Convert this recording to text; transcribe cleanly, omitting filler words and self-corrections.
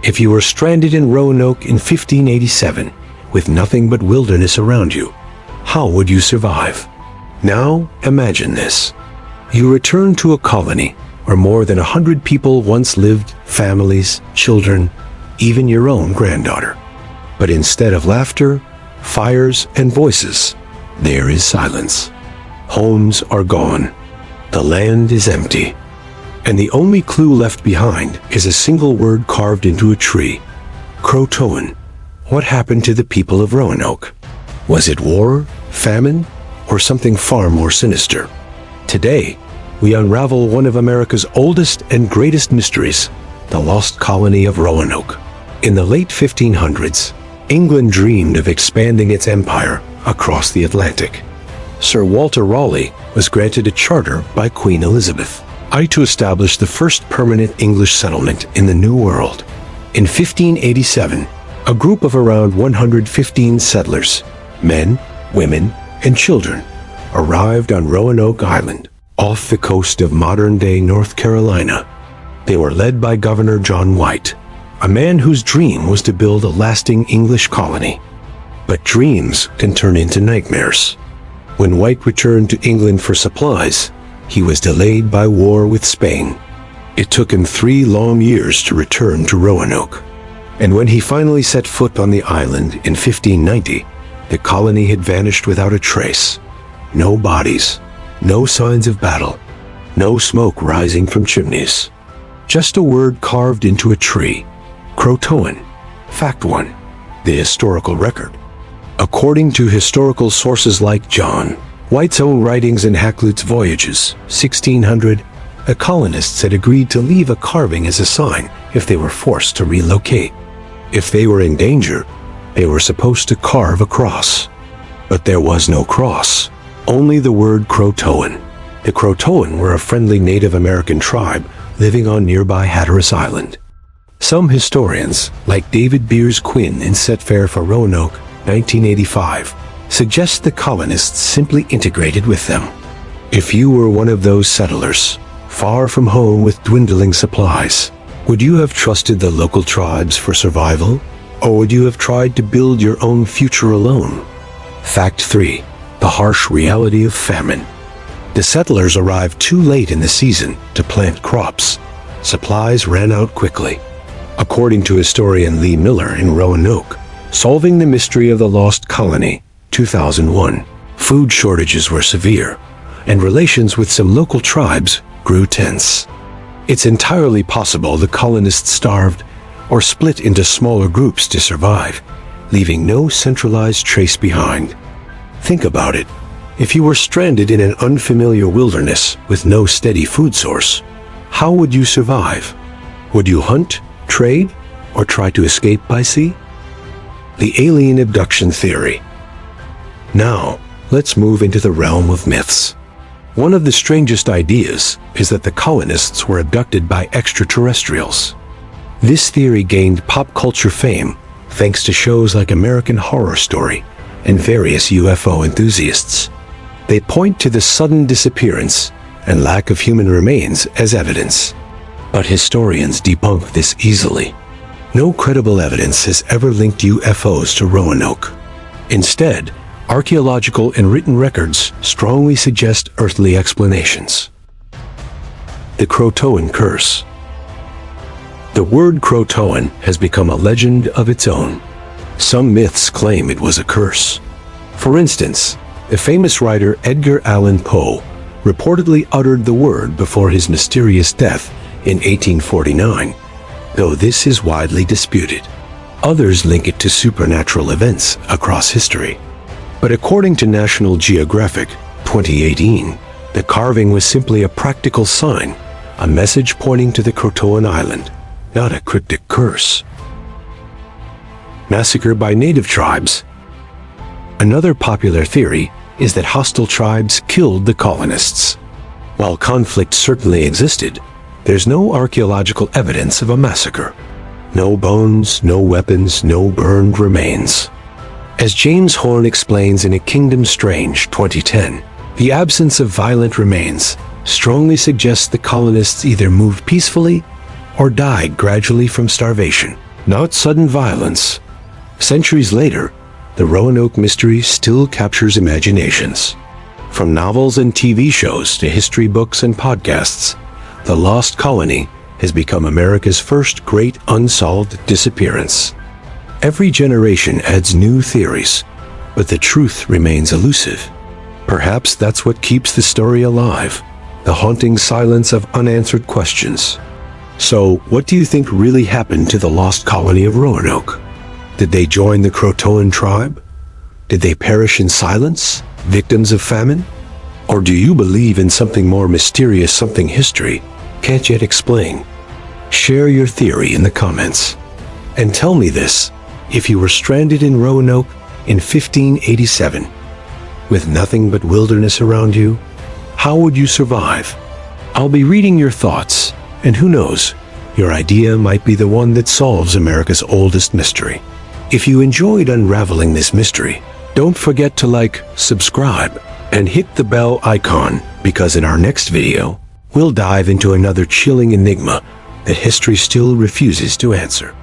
If you were stranded in Roanoke in 1587, with nothing but wilderness around you, how would you survive? Now, imagine this. You return to a colony where more than 100 people once lived, families, children, even your own granddaughter. But instead of laughter, fires, and voices, there is silence. Homes are gone. The land is empty. And the only clue left behind is a single word carved into a tree. CROATOAN. What happened to the people of Roanoke? Was it war, famine, or something far more sinister? Today, we unravel one of America's oldest and greatest mysteries, the Lost Colony of Roanoke. In the late 1500s, England dreamed of expanding its empire across the Atlantic. Sir Walter Raleigh was granted a charter by Queen Elizabeth I to establish the first permanent English settlement in the New World. In 1587, a group of around 115 settlers, men, women, and children, arrived on Roanoke Island, off the coast of modern-day North Carolina. They were led by Governor John White, a man whose dream was to build a lasting English colony. But dreams can turn into nightmares. When White returned to England for supplies, he was delayed by war with Spain. It took him 3 long years to return to Roanoke. And when he finally set foot on the island in 1590, the colony had vanished without a trace. No bodies, no signs of battle, no smoke rising from chimneys. Just a word carved into a tree. CROATOAN. Fact 1. The historical record. According to historical sources like John White's own writings and Hakluyt's Voyages, 1600, the colonists had agreed to leave a carving as a sign if they were forced to relocate. If they were in danger, they were supposed to carve a cross. But there was no cross, only the word CROATOAN. The CROATOAN were a friendly Native American tribe living on nearby Hatteras Island. Some historians, like David Beers Quinn in Set Fair for Roanoke, 1985, suggest the colonists simply integrated with them. If you were one of those settlers, far from home with dwindling supplies, would you have trusted the local tribes for survival, or would you have tried to build your own future alone? Fact 3. The harsh reality of famine. The settlers arrived too late in the season to plant crops. Supplies ran out quickly. According to historian Lee Miller in Roanoke, Solving the Mystery of the Lost Colony, 2001, food shortages were severe, and relations with some local tribes grew tense. It's entirely possible the colonists starved or split into smaller groups to survive, leaving no centralized trace behind. Think about it. If you were stranded in an unfamiliar wilderness with no steady food source, how would you survive? Would you hunt, trade, or try to escape by sea? The alien abduction theory. Now, let's move into the realm of myths. One of the strangest ideas is that the colonists were abducted by extraterrestrials. This theory gained pop culture fame thanks to shows like American Horror Story and various UFO enthusiasts. They point to the sudden disappearance and lack of human remains as evidence. But historians debunk this easily. No credible evidence has ever linked UFOs to Roanoke. Instead, archaeological and written records strongly suggest earthly explanations. The CROATOAN curse. The word CROATOAN has become a legend of its own. Some myths claim it was a curse. For instance, the famous writer Edgar Allan Poe reportedly uttered the word before his mysterious death in 1849, though this is widely disputed. Others link it to supernatural events across history. But according to National Geographic, 2018, the carving was simply a practical sign, a message pointing to the CROATOAN Island, not a cryptic curse. Massacre by native tribes. Another popular theory is that hostile tribes killed the colonists. While conflict certainly existed, there's no archaeological evidence of a massacre. No bones, no weapons, no burned remains. As James Horn explains in A Kingdom Strange, 2010, the absence of violent remains strongly suggests the colonists either moved peacefully or died gradually from starvation. not sudden violence. Centuries later, the Roanoke mystery still captures imaginations. From novels and TV shows to history books and podcasts, the Lost Colony has become America's first great unsolved disappearance. Every generation adds new theories, but the truth remains elusive. Perhaps that's what keeps the story alive, the haunting silence of unanswered questions. So, what do you think really happened to the Lost Colony of Roanoke? Did they join the CROATOAN tribe? Did they perish in silence, victims of famine? Or do you believe in something more mysterious, something history can't yet explain? Share your theory in the comments. And tell me this, if you were stranded in Roanoke in 1587, with nothing but wilderness around you, how would you survive? I'll be reading your thoughts, and who knows, your idea might be the one that solves America's oldest mystery. If you enjoyed unraveling this mystery, don't forget to like, subscribe, and hit the bell icon, because in our next video, we'll dive into another chilling enigma that history still refuses to answer.